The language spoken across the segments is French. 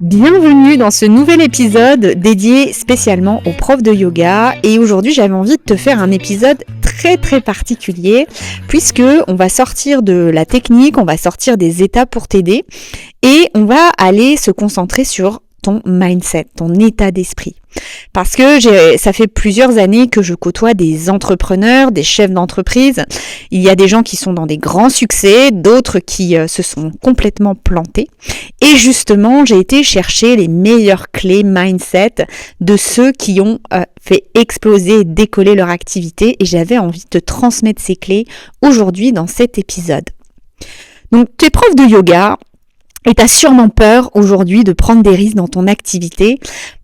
Bienvenue dans ce nouvel épisode dédié spécialement aux profs de yoga, et aujourd'hui j'avais envie de te faire un épisode très particulier puisque on va sortir de la technique, on va sortir des étapes pour t'aider et on va aller se concentrer sur ton mindset, ton état d'esprit. Parce que ça fait plusieurs années que je côtoie des entrepreneurs, des chefs d'entreprise. Il y a des gens qui sont dans des grands succès, d'autres qui se sont complètement plantés. Et justement, j'ai été chercher les meilleures clés mindset de ceux qui ont fait exploser et décoller leur activité. Et j'avais envie de te transmettre ces clés aujourd'hui dans cet épisode. Donc, tu es prof de yoga. Et tu as sûrement peur aujourd'hui de prendre des risques dans ton activité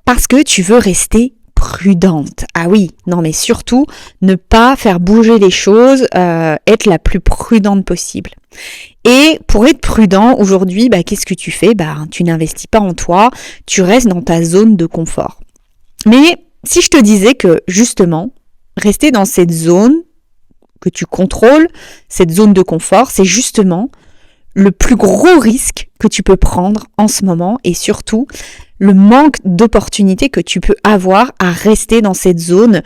parce que tu veux rester prudente. Ah oui, non mais surtout ne pas faire bouger les choses, être la plus prudente possible. Et pour être prudent aujourd'hui, qu'est-ce que tu fais ? Tu n'investis pas en toi, tu restes dans ta zone de confort. Mais si je te disais que justement, rester dans cette zone que tu contrôles, cette zone de confort, c'est justement le plus gros risque que tu peux prendre en ce moment et surtout le manque d'opportunités que tu peux avoir à rester dans cette zone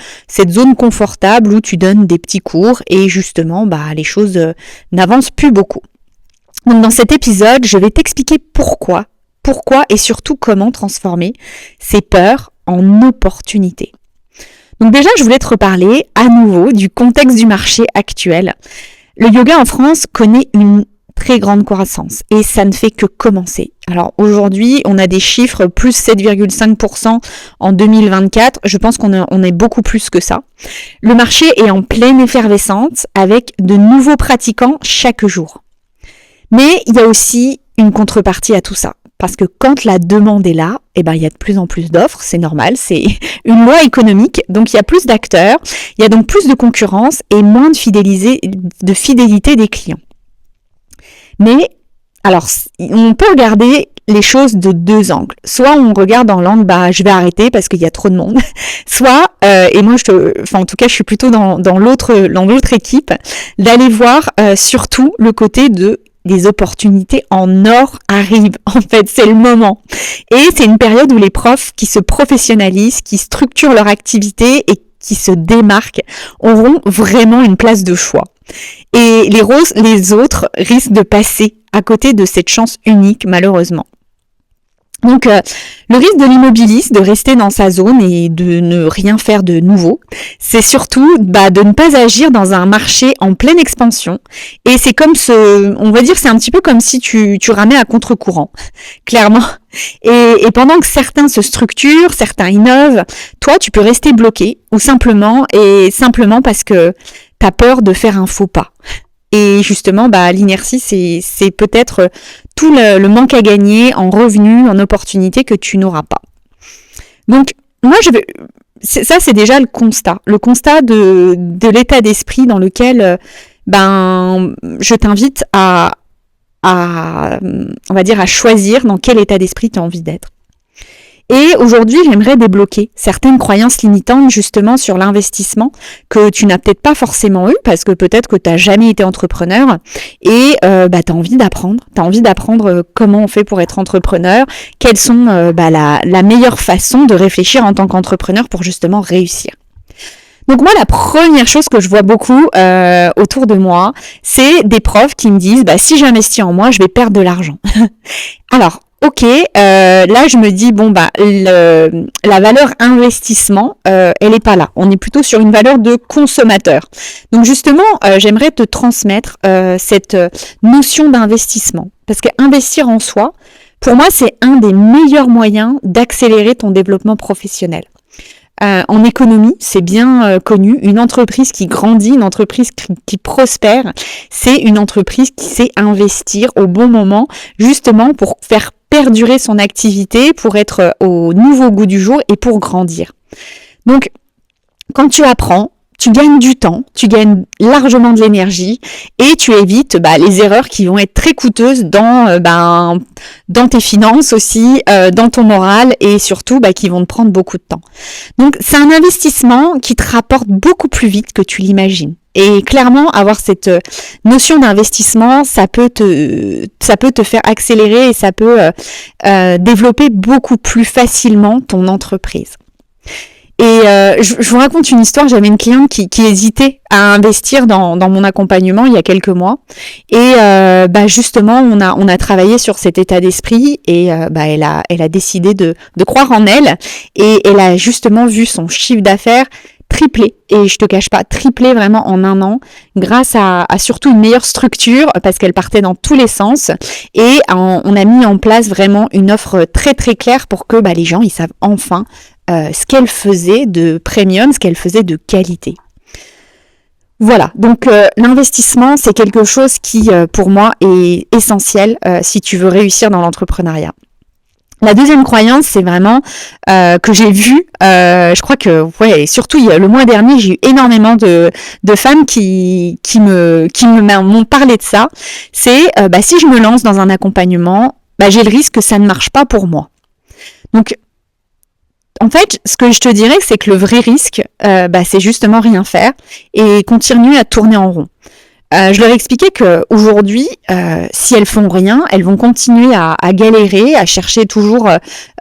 confortable où tu donnes des petits cours et justement les choses n'avancent plus beaucoup. Donc dans cet épisode, je vais t'expliquer pourquoi et surtout comment transformer ces peurs en opportunités. Donc déjà, je voulais te reparler à nouveau du contexte du marché actuel. Le yoga en France connaît une très grande croissance et ça ne fait que commencer. Alors aujourd'hui, on a des chiffres plus 7,5% en 2024. Je pense qu'on est beaucoup plus que ça. Le marché est en pleine effervescence avec de nouveaux pratiquants chaque jour. Mais il y a aussi une contrepartie à tout ça. Parce que quand la demande est là, il y a de plus en plus d'offres, c'est normal, c'est une loi économique, donc il y a plus d'acteurs, il y a donc plus de concurrence et moins de fidélité des clients. Mais, alors, on peut regarder les choses de deux angles. Soit on regarde dans l'angle, je vais arrêter parce qu'il y a trop de monde. Soit, et moi, en tout cas, je suis plutôt dans l'autre équipe, d'aller voir surtout le côté des opportunités en or arrivent. En fait, c'est le moment. Et c'est une période où les profs qui se professionnalisent, qui structurent leur activité et qui se démarquent, auront vraiment une place de choix. Et les autres risquent de passer à côté de cette chance unique, malheureusement. Donc, le risque de l'immobiliste, de rester dans sa zone et de ne rien faire de nouveau, c'est surtout de ne pas agir dans un marché en pleine expansion. Et c'est comme c'est un petit peu comme si tu ramais à contre-courant, clairement. Et pendant que certains se structurent, certains innovent, toi, tu peux rester bloqué ou simplement parce que t'as peur de faire un faux pas. Et justement, l'inertie, c'est peut-être tout le manque à gagner en revenus, en opportunités que tu n'auras pas. Donc, moi, ça, c'est déjà le constat de l'état d'esprit dans lequel, je t'invite à choisir dans quel état d'esprit tu as envie d'être. Et aujourd'hui, j'aimerais débloquer certaines croyances limitantes justement sur l'investissement que tu n'as peut-être pas forcément eu parce que peut-être que tu n'as jamais été entrepreneur et tu as envie d'apprendre. Tu as envie d'apprendre comment on fait pour être entrepreneur, quelles sont la meilleure façon de réfléchir en tant qu'entrepreneur pour justement réussir. Donc moi, la première chose que je vois beaucoup autour de moi, c'est des profs qui me disent si j'investis en moi, je vais perdre de l'argent. Alors, ok, là je me dis la valeur investissement, elle est pas là. On est plutôt sur une valeur de consommateur. Donc justement, j'aimerais te transmettre cette notion d'investissement, parce qu'investir en soi, pour moi, c'est un des meilleurs moyens d'accélérer ton développement professionnel. En économie, c'est bien connu, une entreprise qui grandit, une entreprise qui prospère, c'est une entreprise qui sait investir au bon moment, justement pour faire perdurer son activité, pour être au nouveau goût du jour et pour grandir. Donc, quand tu apprends, tu gagnes du temps, tu gagnes largement de l'énergie et tu évites les erreurs qui vont être très coûteuses dans tes finances aussi, dans ton moral et surtout qui vont te prendre beaucoup de temps. Donc c'est un investissement qui te rapporte beaucoup plus vite que tu l'imagines. Et clairement, avoir cette notion d'investissement, ça peut te faire accélérer et ça peut développer beaucoup plus facilement ton entreprise. Et je vous raconte une histoire. J'avais une cliente qui hésitait à investir dans mon accompagnement il y a quelques mois. Et justement, on a travaillé sur cet état d'esprit et elle a décidé de croire en elle. Et elle a justement vu son chiffre d'affaires triplé, et je te cache pas, triplé vraiment en un an, grâce à surtout une meilleure structure, parce qu'elle partait dans tous les sens, et on a mis en place vraiment une offre très très claire pour que les gens ils savent enfin ce qu'elle faisait de premium, ce qu'elle faisait de qualité. Voilà, donc l'investissement, c'est quelque chose qui, pour moi, est essentiel si tu veux réussir dans l'entrepreneuriat. La deuxième croyance, c'est vraiment que j'ai vu, je crois que, surtout le mois dernier, j'ai eu énormément de femmes qui m'ont parlé de ça. C'est, si je me lance dans un accompagnement, j'ai le risque que ça ne marche pas pour moi. Donc, en fait, ce que je te dirais, c'est que le vrai risque, c'est justement rien faire et continuer à tourner en rond. Je leur expliquais qu'aujourd'hui, si elles font rien, elles vont continuer à galérer, à chercher toujours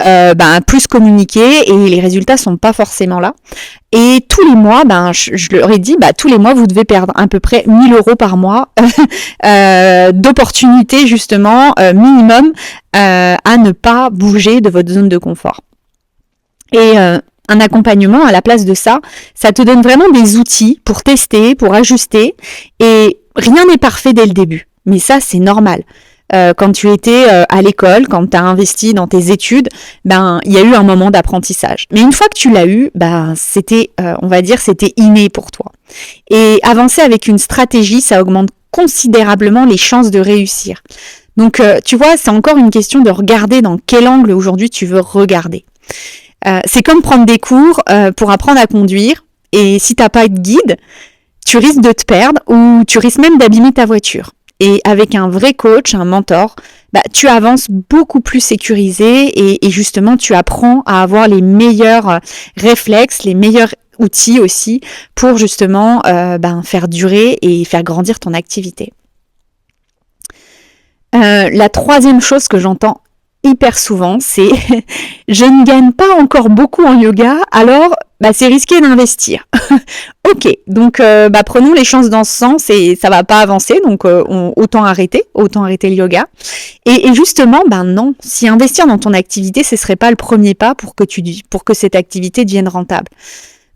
à plus communiquer, et les résultats sont pas forcément là. Et tous les mois, je leur ai dit, tous les mois, vous devez perdre à peu près 1 000 € par mois d'opportunités justement minimum à ne pas bouger de votre zone de confort. Et un accompagnement, à la place de ça, ça te donne vraiment des outils pour tester, pour ajuster, et rien n'est parfait dès le début. Mais ça, c'est normal. Quand tu étais à l'école, quand tu as investi dans tes études, il y a eu un moment d'apprentissage. Mais une fois que tu l'as eu, c'était, on va dire, c'était inné pour toi. Et avancer avec une stratégie, ça augmente considérablement les chances de réussir. Donc, tu vois, c'est encore une question de regarder dans quel angle aujourd'hui tu veux regarder. C'est comme prendre des cours pour apprendre à conduire, et si t'as pas de guide, tu risques de te perdre ou tu risques même d'abîmer ta voiture. Et avec un vrai coach, un mentor, tu avances beaucoup plus sécurisé, et justement tu apprends à avoir les meilleurs réflexes, les meilleurs outils aussi pour justement faire durer et faire grandir ton activité. La troisième chose que j'entends hyper souvent, c'est je ne gagne pas encore beaucoup en yoga, alors c'est risqué d'investir. Ok, donc prenons les chances dans ce sens, et ça va pas avancer, donc autant arrêter le yoga. Et justement, non, si investir dans ton activité, ce serait pas le premier pas pour que cette activité devienne rentable.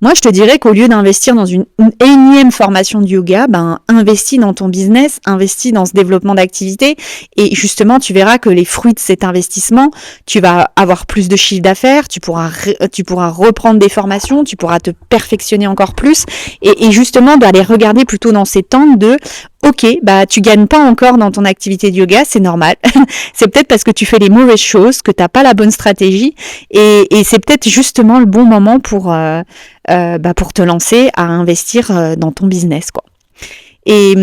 Moi, je te dirais qu'au lieu d'investir dans une énième formation de yoga, investis dans ton business, investis dans ce développement d'activité, et justement, tu verras que les fruits de cet investissement, tu vas avoir plus de chiffre d'affaires, tu pourras reprendre des formations, tu pourras te perfectionner encore plus, et justement, les regarder plutôt dans ces temps de ok, tu gagnes pas encore dans ton activité de yoga, c'est normal. C'est peut-être parce que tu fais les mauvaises choses, que t'as pas la bonne stratégie, et c'est peut-être justement le bon moment pour te lancer à investir dans ton business, quoi. Et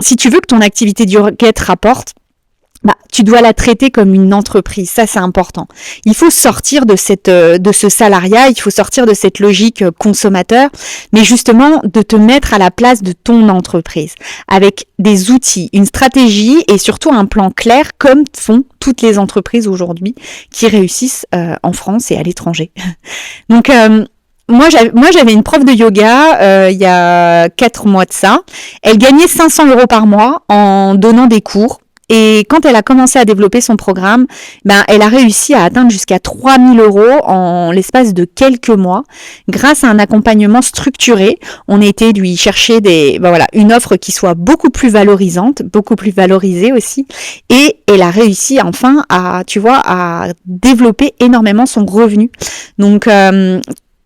si tu veux que ton activité de yoga te rapporte, tu dois la traiter comme une entreprise. Ça, c'est important. Il faut sortir de ce salariat, il faut sortir de cette logique consommateur, mais justement de te mettre à la place de ton entreprise avec des outils, une stratégie et surtout un plan clair, comme font toutes les entreprises aujourd'hui qui réussissent en France et à l'étranger. Donc, moi, j'avais une prof de yoga il y a 4 mois de ça. Elle gagnait 500 € par mois en donnant des cours. Et quand elle a commencé à développer son programme, elle a réussi à atteindre jusqu'à 3 000 € en l'espace de quelques mois, grâce à un accompagnement structuré. On a été lui chercher une offre qui soit beaucoup plus valorisante, beaucoup plus valorisée aussi, et elle a réussi enfin à développer énormément son revenu. Donc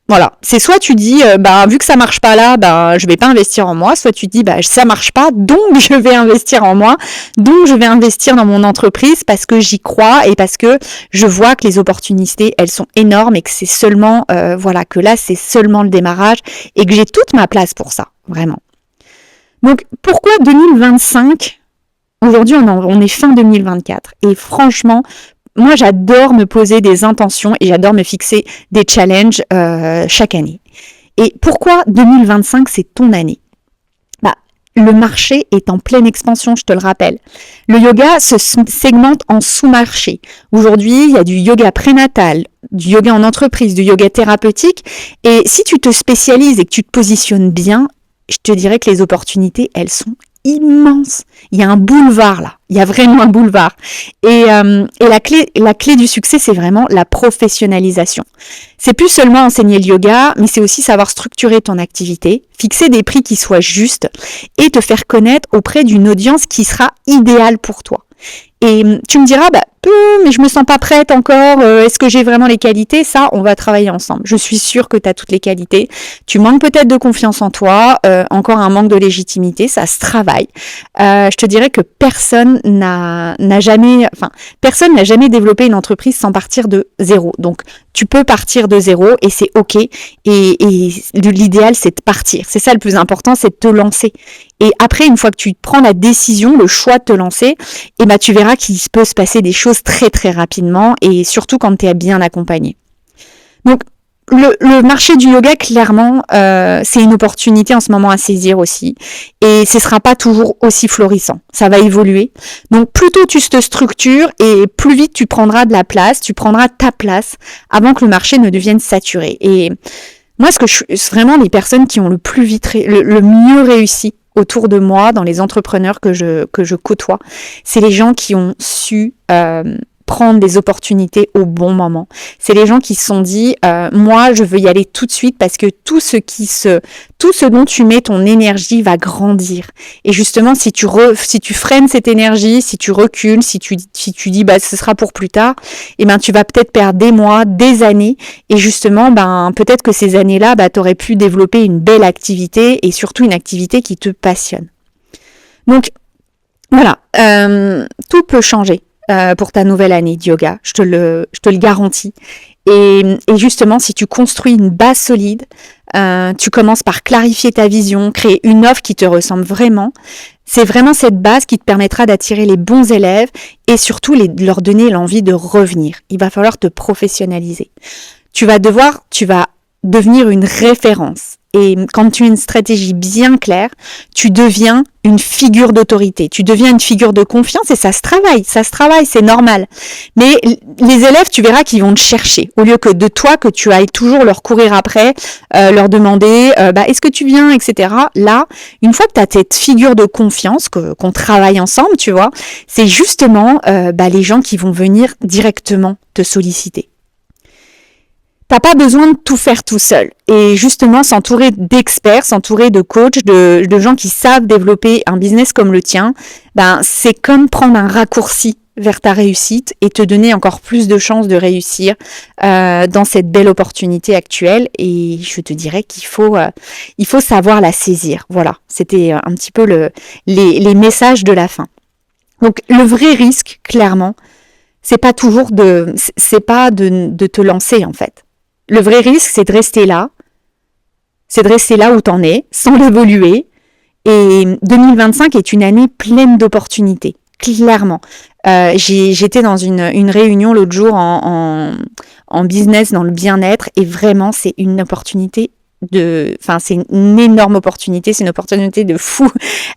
voilà, c'est soit tu dis vu que ça marche pas là, je vais pas investir en moi, soit tu dis ça marche pas, donc je vais investir en moi, donc je vais investir dans mon entreprise parce que j'y crois et parce que je vois que les opportunités elles sont énormes et que c'est seulement que là c'est seulement le démarrage et que j'ai toute ma place pour ça, vraiment. Donc pourquoi 2025 ? Aujourd'hui on est fin 2024 et franchement moi, j'adore me poser des intentions et j'adore me fixer des challenges chaque année. Et pourquoi 2025, c'est ton année ? le marché est en pleine expansion, je te le rappelle. Le yoga se segmente en sous-marchés. Aujourd'hui, il y a du yoga prénatal, du yoga en entreprise, du yoga thérapeutique. Et si tu te spécialises et que tu te positionnes bien, je te dirais que les opportunités, elles sont immenses. Il y a un boulevard là. Il y a vraiment un boulevard. Et la clé du succès, c'est vraiment la professionnalisation. C'est plus seulement enseigner le yoga, mais c'est aussi savoir structurer ton activité, fixer des prix qui soient justes et te faire connaître auprès d'une audience qui sera idéale pour toi. Et tu me diras, mais je me sens pas prête encore, est-ce que j'ai vraiment les qualités? Ça, on va travailler ensemble. Je suis sûre que tu as toutes les qualités. Tu manques peut-être de confiance en toi, encore un manque de légitimité, ça se travaille. Je te dirais que personne n'a jamais développé une entreprise sans partir de zéro. Donc, tu peux partir de zéro et c'est ok. Et l'idéal, c'est de partir. C'est ça le plus important, c'est de te lancer. Et après, une fois que tu prends la décision, le choix de te lancer, tu verras qu'il peut se passer des choses très très rapidement et surtout quand tu es bien accompagné. Donc, le marché du yoga, clairement, c'est une opportunité en ce moment à saisir aussi. Et ce sera pas toujours aussi florissant. Ça va évoluer. Donc, plus tôt tu te structures et plus vite tu prendras de la place, tu prendras ta place avant que le marché ne devienne saturé. Et moi, vraiment les personnes qui ont le plus vite, le mieux réussi autour de moi, dans les entrepreneurs que je côtoie, c'est les gens qui ont su prendre des opportunités au bon moment. C'est les gens qui se sont dit, moi, je veux y aller tout de suite parce que tout ce dont tu mets ton énergie va grandir. Et justement, si tu freines cette énergie, si tu recules, si tu dis, ce sera pour plus tard, tu vas peut-être perdre des mois, des années. Et justement, peut-être que ces années-là, t'aurais pu développer une belle activité et surtout une activité qui te passionne. Donc, voilà, tout peut changer. Pour ta nouvelle année de yoga, je te le garantis. Et justement, si tu construis une base solide, tu commences par clarifier ta vision, créer une offre qui te ressemble vraiment. C'est vraiment cette base qui te permettra d'attirer les bons élèves et surtout leur donner l'envie de revenir. Il va falloir te professionnaliser. Tu vas devenir une référence. Et quand tu as une stratégie bien claire, tu deviens une figure d'autorité, tu deviens une figure de confiance et ça se travaille, c'est normal. Mais les élèves, tu verras qu'ils vont te chercher, au lieu que de toi, que tu ailles toujours leur courir après, leur demander est-ce que tu viens, etc. Là, une fois que tu as cette figure de confiance, qu'on travaille ensemble, tu vois, c'est justement les gens qui vont venir directement te solliciter. T'as pas besoin de tout faire tout seul. Et justement, s'entourer d'experts, s'entourer de coachs, de gens qui savent développer un business comme le tien, c'est comme prendre un raccourci vers ta réussite et te donner encore plus de chances de réussir dans cette belle opportunité actuelle. Et je te dirais qu'il faut savoir la saisir. Voilà, c'était un petit peu les messages de la fin. Donc, le vrai risque, clairement, c'est pas de te lancer, en fait. Le vrai risque, c'est de rester là où t'en es, sans l'évoluer. Et 2025 est une année pleine d'opportunités, clairement. J'étais dans une réunion l'autre jour en business, dans le bien-être, et vraiment, c'est une opportunité c'est une énorme opportunité, c'est une opportunité de fou,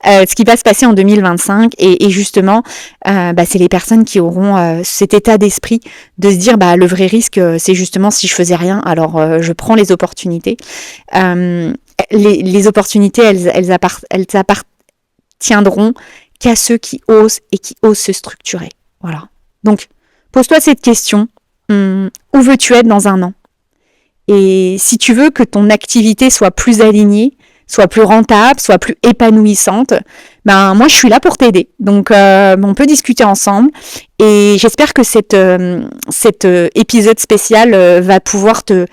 ce qui va se passer en 2025 et justement, c'est les personnes qui auront cet état d'esprit de se dire, le vrai risque, c'est justement si je faisais rien, alors je prends les opportunités. Les opportunités, elles appartiendront qu'à ceux qui osent et qui osent se structurer. Voilà. Donc, pose-toi cette question, où veux-tu être dans un an ? Et si tu veux que ton activité soit plus alignée, soit plus rentable, soit plus épanouissante, moi je suis là pour t'aider. Donc on peut discuter ensemble et j'espère que cet épisode spécial va pouvoir te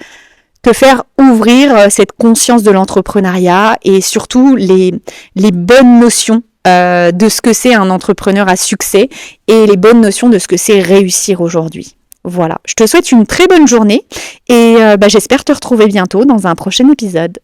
faire ouvrir cette conscience de l'entrepreneuriat et surtout les bonnes notions de ce que c'est un entrepreneur à succès et les bonnes notions de ce que c'est réussir aujourd'hui. Voilà, je te souhaite une très bonne journée et j'espère te retrouver bientôt dans un prochain épisode.